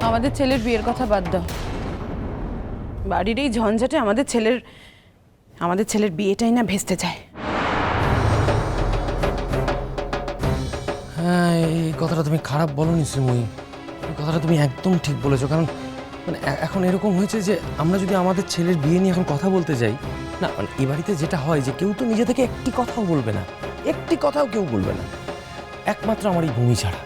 আমাদের ছেলের বিয়ের কথা বাদ দাও, বাড়ির এই ঝঞ্ঝাটে আমাদের ছেলের বিয়েটাই না ভেস্তে যায়। হ্যাঁ, এই কথাটা তুমি খারাপ বলোনি শ্রীময়ী, এই কথাটা তুমি একদম ঠিক বলেছো। কারণ মানে এখন এরকম হয়েছে যে আমরা যদি আমাদের ছেলের বিয়ে নিয়ে এখন কথা বলতে যাই না, মানে এ বাড়িতে যেটা হয় যে কেউ তো নিজে থেকে একটি কথাও বলবে না, একটি কথাও কেউ বলবে না, একমাত্র আমার এই ভূমি ছাড়া।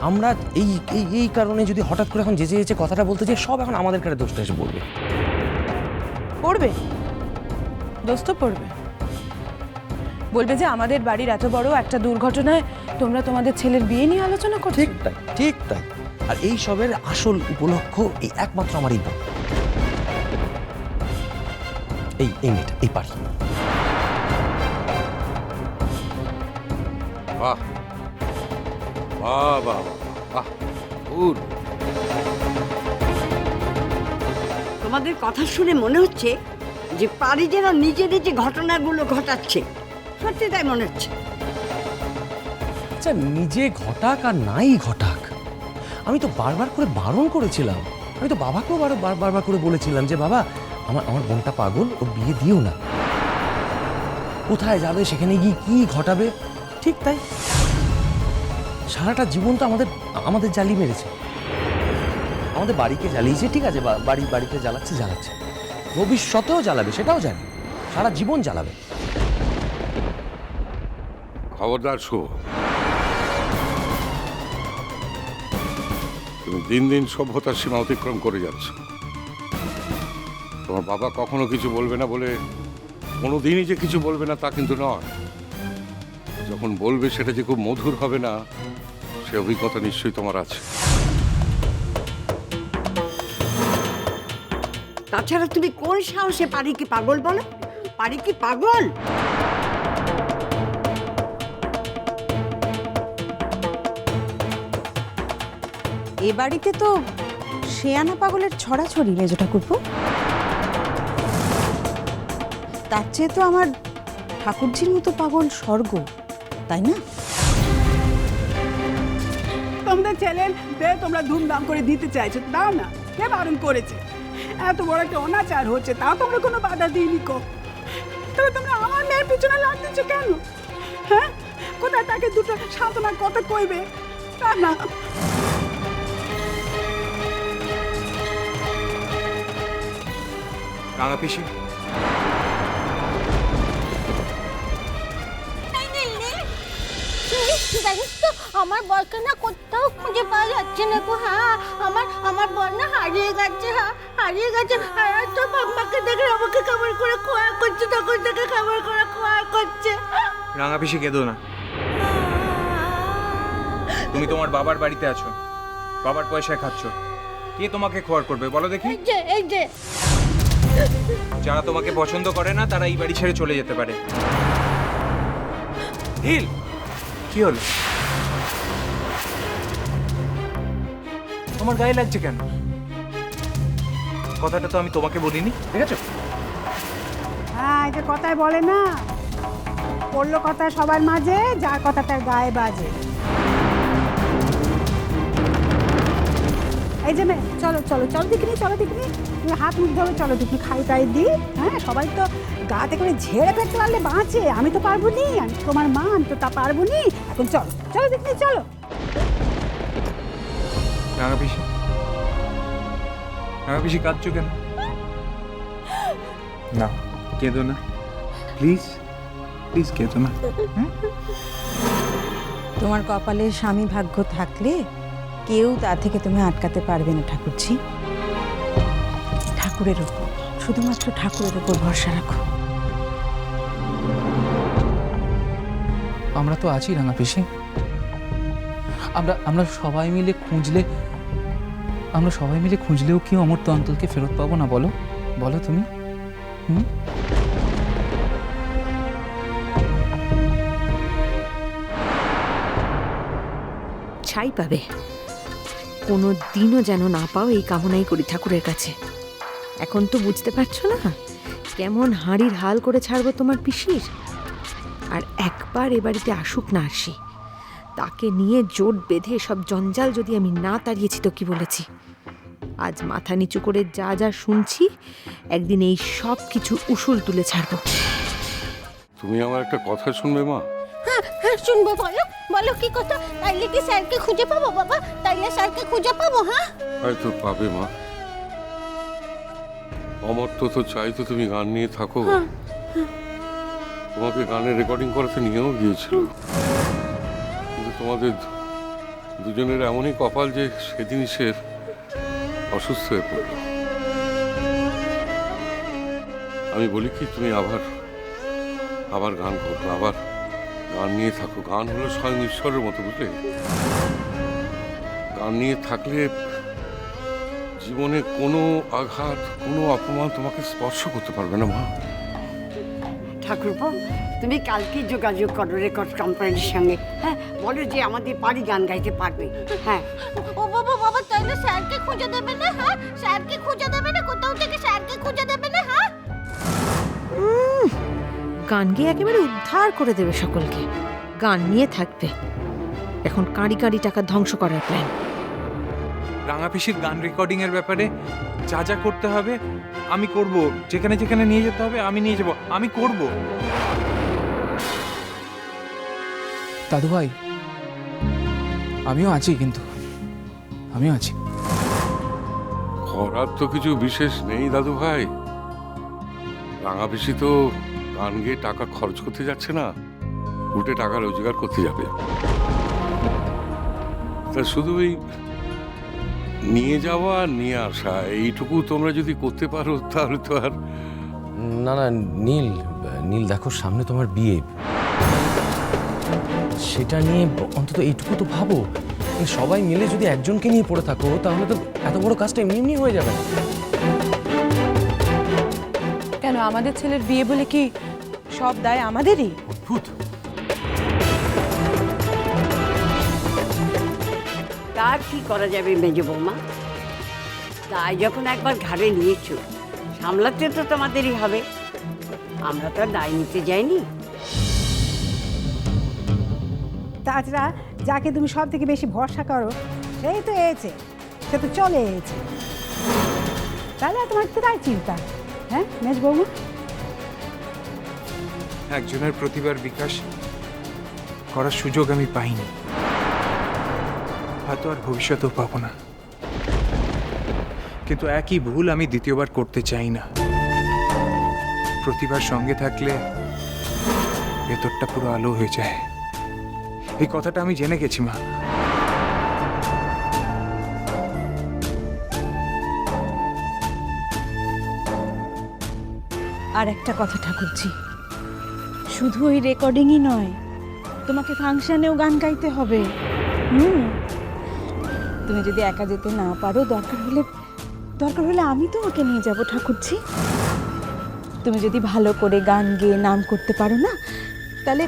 আমরা এই এই এই কারণে যদি হঠাৎ করে এখন যে কথাটা বলতে যাই, সব এখন আমাদের কাছে দোষটা এসে পড়বে। পড়বে, দোষ তো পড়বে। বলবে যে আমাদের বাড়ির এত বড় একটা দুর্ঘটনায় তোমরা তোমাদের ছেলের বিয়ে নিয়ে আলোচনা করছো। ঠিক তাই, ঠিক তাই। আর এই সবের আসল উপলক্ষ এই একমাত্র আমার এই বোন, এই মেয়েটা, এই পারি। বাহ বাহ বাহ বাহ, ভুল। তোমাদের কথা শুনে মনে হচ্ছে যে পারি যেন নিজে নিজে ঘটনাগুলো ঘটাচ্ছে। সত্যি তাই মনে হচ্ছে। আচ্ছা, নিজে ঘটাক আর নাই ঘটাক, আমি তো বারবার করে বারণ করেছিলাম। আমি তো বাবাকেও বারবার করে বলেছিলাম যে বাবা, আমার বোনটা পাগল, ওর বিয়ে দিও না। কোথায় যাবে, সেখানে গিয়ে কি ঘটাবে। ঠিক তাই, সারাটা জীবন তো আমাদের জ্বালিয়ে মেরেছে, আমাদের বাড়িকে জ্বালিয়েছে। ঠিক আছে, বাড়িতে জ্বালাচ্ছে, ভবিষ্যতেও জ্বালাবে, সেটাও জানি। সারা জীবন জ্বালাবে। খবরদার শো, তুমি দিন দিন সভ্যতার সীমা অতিক্রম করে যাচ্ছ। তোমার বাবা কখনো কিছু বলবে না বলে কোনোদিনই যে কিছু বলবে না তা কিন্তু নয়। যখন বলবে সেটা যে খুব মধুর হবে না, সে অভিজ্ঞতা নিশ্চয়ই তোমার আছে। তাছাড়া তুমি কোন সাহসে পারি কি পাগল বলো? পারি কি পাগল? এ বাড়িতে তো শেয়ানা পাগলের ছড়াছড়ি মেজ ঠাকুরপো। তার চেয়ে তো আমার ঠাকুরজির মতো পাগল স্বর্গ, তাই না? তোমাদের ছেলের বিয়ে তোমরা ধুমধাম করে দিতে চাইছো, দাও না, কে বারণ করেছে? এত বড় একটা অনাচার হচ্ছে, তাও তোমরা কোনো বাধা দিইনি কো। তবে তোমরা আমার মেয়ের পিছনে লাগ দিচ্ছ কেন? হ্যাঁ, কোথায় তাকে দুটো সান্ত্বনার কথা কইবে? তা না, রাঙা পিসি, জানিস তো আমার বরকে না কোথাও খুঁজে পাওয়া যাচ্ছে না গো। হ্যাঁ, আমার বর না হারিয়ে গেছে। হ্যাঁ, হারিয়ে গেছে। আর তো মাম্মাকে দেখে আমাকে খাবার করে খোয়া করছে, তখন থেকে খাবার করে খোয়া করছে। রাঙা পিসি কেঁদো না। তুমি তোমার বাবার বাড়িতে আছো, বাবার পয়সায় খাচ্ছ। কে তোমাকে খোয়ার করবে বলো দেখি? এই যে যারা তোমাকে পছন্দ করে না তারা এই বাড়ি ছেড়ে চলে যেতে পারে। হিল, কি হলো? তোমার গায়ে লাগছে কেন? কথাটা তো আমি তোমাকে বলিনি, ঠিক আছে? হ্যাঁ, এটা কথায় বলে না, পড়লো কথা সবার মাঝে, যার কথা তার গায়ে বাজে। এই যে মেয়ে, চলো চলো চলো দেখিনি, চলো দেখিনি, তুমি হাত মুখ ধরো, চলো দেখিনি, খাই টাই দিই। হ্যাঁ, সবাই তো গাতে করে ঝেড়ে ফেলতে পারলে বাঁচে, আমি তো পারবো নি, আমি তোমার মা, আমি তো তা পারবো নি। এখন চলো চলো দেখিনি, চলো। রাঙা পিসি, রাঙা পিসি কাঁদছো কেন? না, কেঁদো না, প্লিজ প্লিজ কেঁদো না। তোমার কপালে স্বামী ভাগ্য থাকলে কেউ তা থেকে তুমি আটকাতে পারবে না ঠাকুরজি। ঠাকুরের ওপর, শুধুমাত্র ঠাকুরের ওপর ভরসা রাখো। আমরা তো আছি রাঙা পিসি। আমরা সবাই মিলে খুঁজলেও কি অমর্ত্য অন্তলকে ফেরত পাবো না? বলো বলো তুমি। ছাই পাবে, কোনো দিনও যেন না পাও, এই কামনাই করি ঠাকুরের কাছে। এখন তো বুঝতে পারছো না কেমন হাঁড়ির হাল করে ছাড়বো তোমার পিসির। আর একবার এ বাড়িতে আসুক না আসি, তাকে নিয়ে জোট বেঁধে সব জঞ্জাল যদি আমি না তাড়িয়েছি তো কি বলেছি, আজ মাথা নিচু করে যা যা শুনছি একদিন এই সব কিছু উসুল তুলে ছাড়বো। তুমি আমার একটা কথা শুনবে মা? হ্যাঁ হ্যাঁ শুনবো, বলো বলো কি কথা। তাইলে কি স্যারকে খুঁজে পাবো বাবা? তাইলে স্যারকে খুঁজে পাবো? হ্যাঁ হয়তো পাবে মা। অমর্ত্য তো চাই তো তুমি গান নিয়ে থাকো। তোমাকে গানের রেকর্ডিং করাতে নিয়েও গিয়েছিল, কিন্তু তোমাদের দুজনের এমনই কপাল যে সেদিনই সে অসুস্থ হয়ে পড়ল। আমি বলি কি, তুমি আবার গান করো, আবার গান নিয়ে থাকো। গান হলো স্বয়ং ঈশ্বরের মতো, বুঝলে? গান নিয়ে থাকলে জীবনে কোনো আঘাত, কোনো অপমান তোমাকে স্পর্শ করতে পারবে না মা। ঠাকুরপো, তুমি কালকে যোগাযোগ করো রেকর্ড কোম্পানির সঙ্গে। হ্যাঁ, বলো যে আমাদের বাড়ি গান গাইতে পারবে। হ্যাঁ। ও বাবা বাবা, তাইলে স্যারকে খুঁজে দেবে না? হ্যাঁ স্যারকে খুঁজে দেবে না? কোথাও থেকে স্যারকে খুঁজে দেবে না? হ্যাঁ গান গেয়ে একেবারে উদ্ধার করে দেবে সকলকে। গান নিয়ে থাকবে, এখন কাঁড়ি কাঁড়ি টাকা ধ্বংস করার প্ল্যান। রাঙা পিসির গান রেকর্ডিং এর ব্যাপারে যা যা করতে হবে আমি করব, যেখানে যেখানে নিয়ে যেতে হবে আমি নিয়ে যাব, আমি করব। দাদু ভাই, আমিও আছি, কিন্তু আমিও আছি। করার তো কিছু বিশেষ নেই দাদু ভাই। রাঙা পিসি তো গান গেয়ে টাকা খরচ করতে যাচ্ছে না, উল্টে টাকা রোজগার করতে যাবে। তা শুধু এই নিয়ে যাওয়া আর নিয়ে আসা, এইটুকু তোমরা যদি করতে পারো তাহলে তো আর। না না নীল, নীল দেখো সামনে তোমার বিয়ে, সেটা নিয়ে অন্তত এইটুকু তো ভাবো। এই সবাই মিলে যদি একজনকে নিয়ে পড়ে থাকো তাহলে তো এত বড় কাজটা এমনি এমনি হয়ে যাবে। কেন আমাদের ছেলের বিয়ে বলে কি সব দায় আমাদেরই? অদ্ভুত। তার কি করা যাবে মেজ বৌমা? তাই যখন একবার ঘাড়ে নিয়েছো, সামলাতে তো তোমাদেরই হবে। আমরা তো আর দায় নিতে যাইনি। তাছাড়া যাকে তুমি সব থেকে বেশি ভরসা করো সেই তো এসেছে, সে তো চলে এসেছে। তাহলে আর তোমার কোথায় চিন্তা? হ্যাঁ মেজ বৌমা? একজনের প্রতিভার বিকাশ করার সুযোগ আমি পাইনি, হয়তো আর ভবিষ্যতেও পাবো না, কিন্তু একই ভুল আমি দ্বিতীয়বার করতে চাই না। প্রতিভার সঙ্গে থাকলে ভেতরটা পুরো আলো হয়ে যায়, এই কথাটা আমি জেনে গেছি মা। আর একটা কথা ঠাকুরজি, শুধু ওই রেকর্ডিংই নয়, তোমাকে ফাংশনেও গান গাইতে হবে। তুমি যদি একা যেতে না পারো, দরকার হলে আমি তোমাকে নিয়ে যাব ঠাকুরজি। তুমি যদি ভালো করে গান গেয়ে নাম করতে পারো না, তাহলে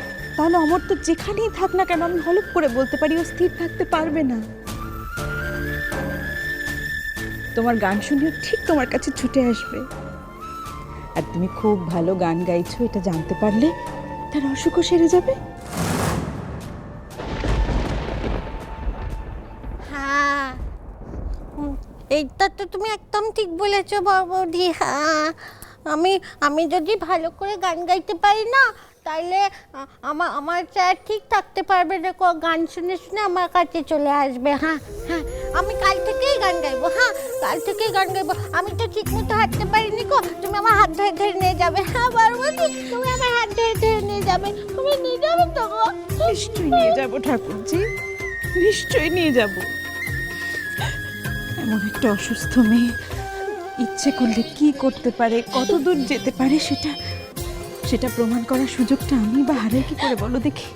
অমর তো যেখানেই থাক না কেন, আমি হলপ করে বলতে পারি ও স্থির থাকতে পারবে না। তোমার গান শুনেও ঠিক তোমার কাছে ছুটে আসবে। আর তুমি খুব ভালো গান গাইছো এটা জানতে পারলে তার অসুখও সেরে যাবে। হ্যাঁ এইটা তো তুমি একদম ঠিক বলেছো বৌদি। হ্যাঁ আমি যদি ভালো করে গান গাইতে পারি না, তাইলে আমার স্যার ঠিক থাকতে পারবে না, গান শুনে শুনে আমার কাছে চলে আসবে। হ্যাঁ হ্যাঁ আমি কাল থেকেই গান গাইবো। হ্যাঁ কাল থেকেই গান গাইবো। আমি তো ঠিক মতো হাঁটতে পারিনি গো, তুমি আমার হাত ধরে ধরে নিয়ে যাবে। হ্যাঁ পার্বতী, তুমি আমার হাত ধরে ধরে নিয়ে যাবে। তুমি নিয়ে যাবে তো গো? নিশ্চয়ই নিয়ে যাবো ঠাকুরজি, নিশ্চয়ই নিয়ে যাব। এমন একটা অসুস্থ মেয়ে ইচ্ছে করলে কি করতে পারে, কত দূর যেতে পারে, সেটা প্রমাণ করার সুযোগটা আমি বা হারাই কি করে বলো দেখি।